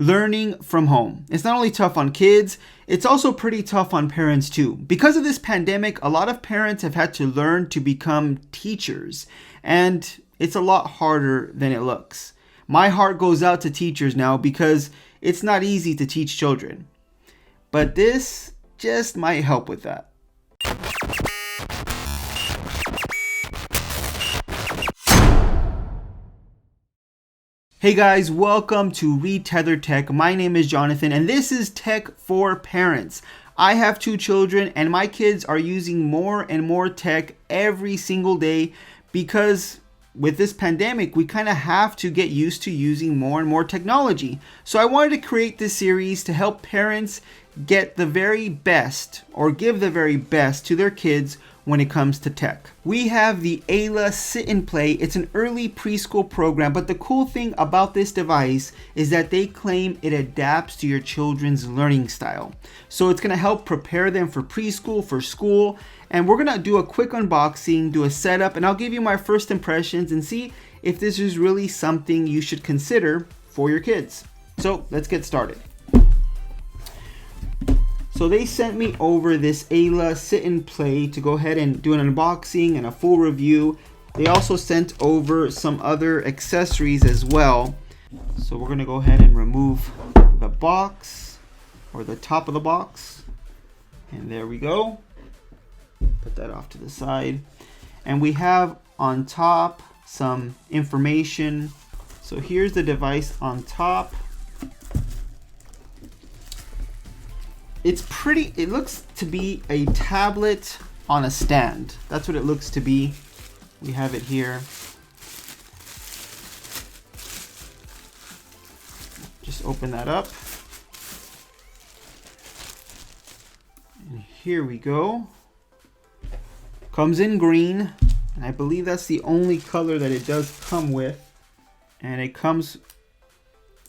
learning from home. It's not only tough on kids, it's also pretty tough on parents too. Because of this pandemic, a lot of parents have had to learn to become teachers, and it's a lot harder than it looks. My heart goes out to teachers now because it's not easy to teach children. But this just might help with that. Hey guys, welcome to Retethered Tech. My name is Jonathan and this is Tech for Parents. I have 2 children and my kids are using more and more tech every single day because with this pandemic, we kind of have to get used to using more and more technology. So I wanted to create this series to help parents get the very best or give the very best to their kids when it comes to tech. We have the Aila Sit and Play. It's an early preschool program, but the cool thing about this device is that they claim it adapts to your children's learning style. So it's gonna help prepare them for preschool, for school, and we're gonna do a quick unboxing, do a setup, and I'll give you my first impressions and see if this is really something you should consider for your kids. So let's get started. So they sent me over this Aila Sit and Play to go ahead and do an unboxing and a full review. They also sent over some other accessories as well. So we're gonna go ahead and remove the box or the top of the box. And there we go. Put that off to the side. And we have on top some information. So here's the device on top. It looks to be a tablet on a stand. That's what it looks to be. We have it here. Just open that up. And here we go. Comes in green, and I believe that's the only color that it does come with. And it comes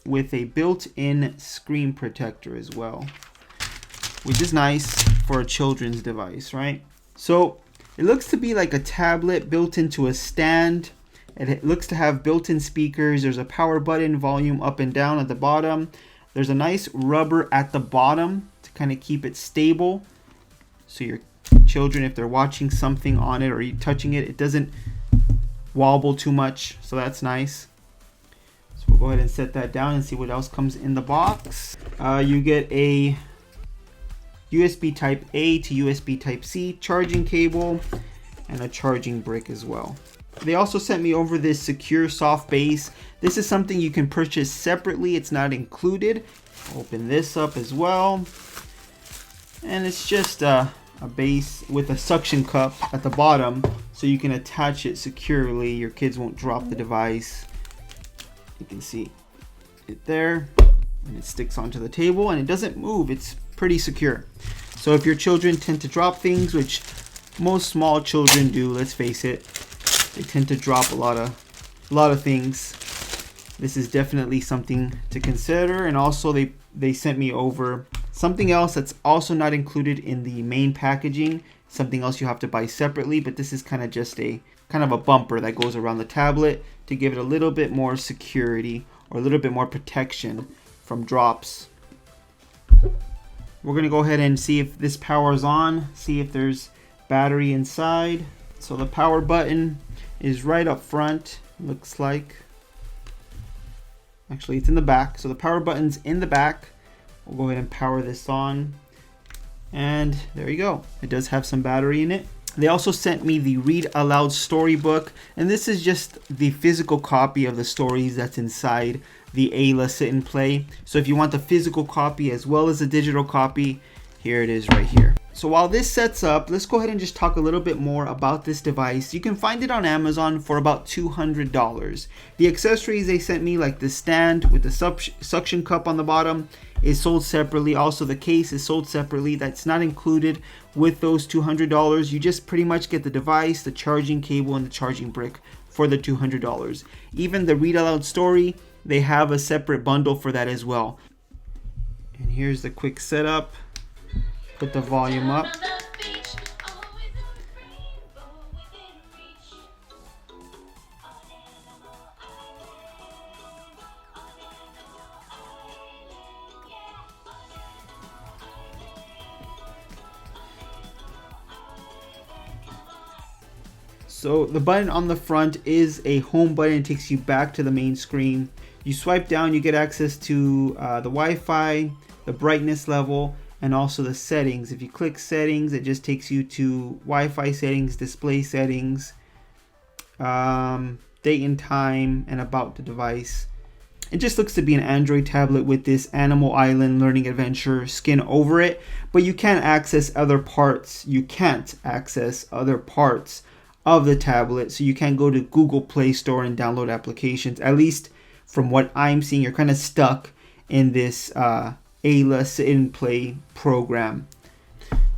with a built-in screen protector as well, which is nice for a children's device, right? So it looks to be like a tablet built into a stand. It looks to have built-in speakers. There's a power button, volume up and down at the bottom. There's a nice rubber at the bottom to kind of keep it stable. So your children, if they're watching something on it or you touching it, it doesn't wobble too much. So that's nice. So we'll go ahead and set that down and see what else comes in the box. You get a USB type A to USB type C charging cable and a charging brick as well. They also sent me over this secure soft base. This is something you can purchase separately. It's not included. Open this up as well. And it's just a base with a suction cup at the bottom so you can attach it securely. Your kids won't drop the device. You can see it there, and it sticks onto the table and it doesn't move. It's pretty secure. So if your children tend to drop things, which most small children do, let's face it, they tend to drop a lot of things. This is definitely something to consider. And also they sent me over something else that's also not included in the main packaging, something else you have to buy separately, but this is kind of just a bumper that goes around the tablet to give it a little bit more security or a little bit more protection from drops. We're gonna go ahead and see if this powers on, see if there's battery inside. So the power button is right up front, looks like. Actually, it's in the back. So the power button's in the back. We'll go ahead and power this on. And there you go. It does have some battery in it. They also sent me the Read Aloud storybook, and this is just the physical copy of the stories that's inside the Aila Sit and Play. So if you want the physical copy as well as the digital copy, here it is right here. So while this sets up, let's go ahead and just talk a little bit more about this device. You can find it on Amazon for about $200. The accessories they sent me, like the stand with the suction cup on the bottom, is sold separately. Also the case is sold separately. That's not included with those $200. You just pretty much get the device, the charging cable, and the charging brick for the $200. Even the Read Aloud story, they have a separate bundle for that as well. And here's the quick setup. Put the volume up. So the button on the front is a home button. It takes you back to the main screen. You swipe down, you get access to the Wi-Fi, the brightness level, and also the settings. If you click settings, it just takes you to Wi-Fi settings, display settings, date and time, and about the device. It just looks to be an Android tablet with this Animal Island Learning Adventure skin over it, but you can't access other parts. You can't access other parts of the tablet, so you can't go to Google Play Store and download applications. At least from what I'm seeing, you're kind of stuck in this Aila Sit and Play program.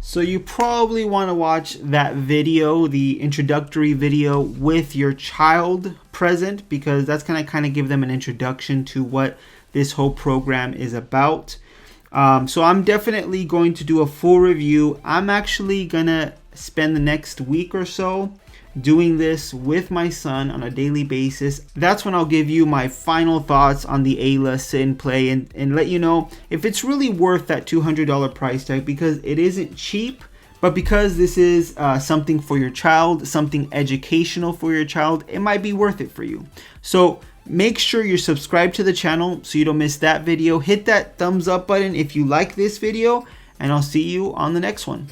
So you probably want to watch that video, the introductory video, with your child present, because that's going to kind of give them an introduction to what this whole program is about. So I'm definitely going to do a full review. I'm actually going to spend the next week or so doing this with my son on a daily basis. That's when I'll give you my final thoughts on the Aila Sit and Play and let you know if it's really worth that $200 price tag, because it isn't cheap, but because this is something for your child, something educational for your child, it might be worth it for you. So make sure you're subscribed to the channel so you don't miss that video. Hit that thumbs up button if you like this video, and I'll see you on the next one.